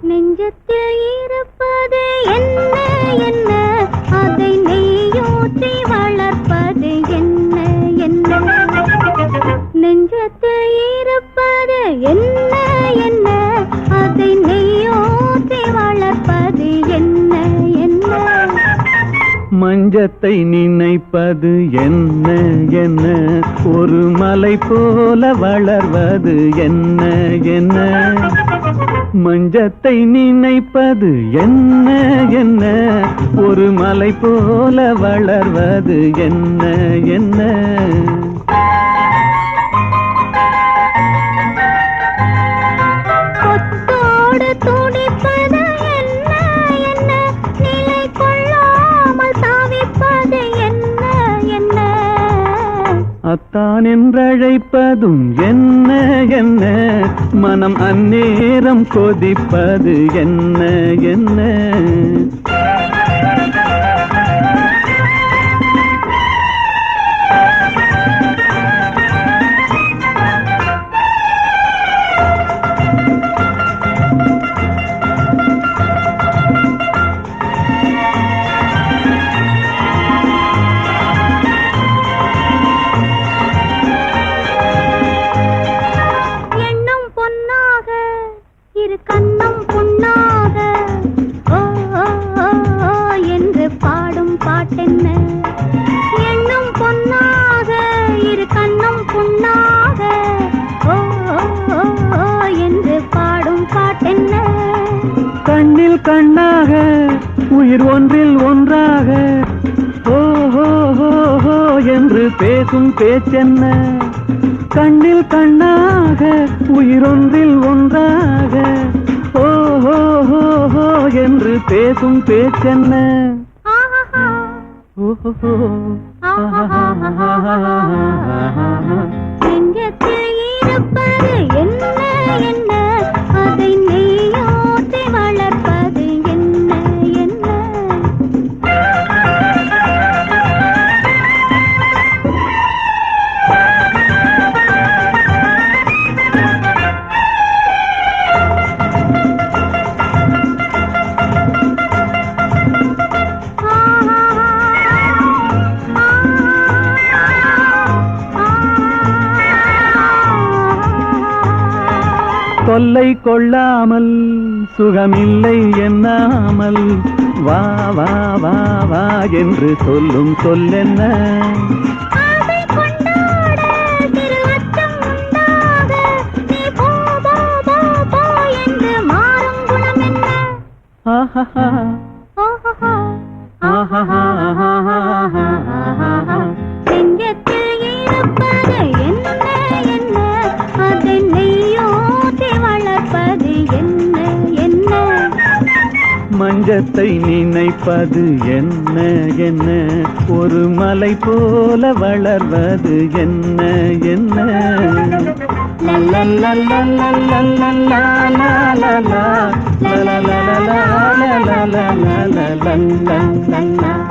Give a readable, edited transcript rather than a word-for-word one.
நெஞ்சத்தில் இருப்பது என்ன என்ன, அதை நெய்யூற்றி வளர்ப்பது என்ன என்ன. நெஞ்சத்தில் இருப்பது என்ன என்ன, அதை நெய்யூற்றி வளர்ப்பது என்ன என்ன. மஞ்சத்தை நினைப்பது என்ன என்ன, ஒரு மலை போல வளர்வது என்ன என்ன. மஞ்சத்தை நினைப்பது என்ன என்ன, ஒரு மலை போல வளர்வது என்ன என்ன. கொத்தோடு துடிப்பது என்ன என்ன, நிலை கொள்ளாமல் தவிப்பது என்ன என்ன. அத்தான் என்றழைப்பதும் என்ன என்ன, மனம் அந்நேரம் கொதிப்பது என்ன என்ன. இரு கண்ணம் புண்ணாக ஓ ஓ ஓ ஓ என்று பாடும் பாட்டென்ன. எண்ணம் பொன்னாக இரு கண்ணம் புண்ணாக ஓ ஓ ஓ ஓ என்று பாடும் பாட்டென்ன. கண்ணில் கண்ணாக உயிர் ஒன்றில் ஒன்றாக ஓ ஹோ ஹோ ஹோ என்று பேசும் பேச்சென்ன. கண்ணில் கண்ணாக உயிரொன்றில் ஒன்றாக ஓ ஹோ ஹோ ஹோ என்று பேசும் பேச்சென்ன. நெஞ்சத்தில் இருப்பது என்ன என்ன, அதை நெய்யூற்றி வளர்ப்பது என்ன என்ன. தொல்லை கொள்ளாமல் சுகமில்லை என்னாமல் வா வா வா வா என்று சொல்லும் சொல்லென்ன. ஆஹா ஆஹா நெஞ்சத்தில் இருப்பது என்ன என்ன, அதை நெய்யூற்றி வளர்ப்பது என்ன என்ன. மஞ்சத்தை நினைப்பது என்ன என்ன, ஒரு மலை போல வளர்வது என்ன என்ன. லா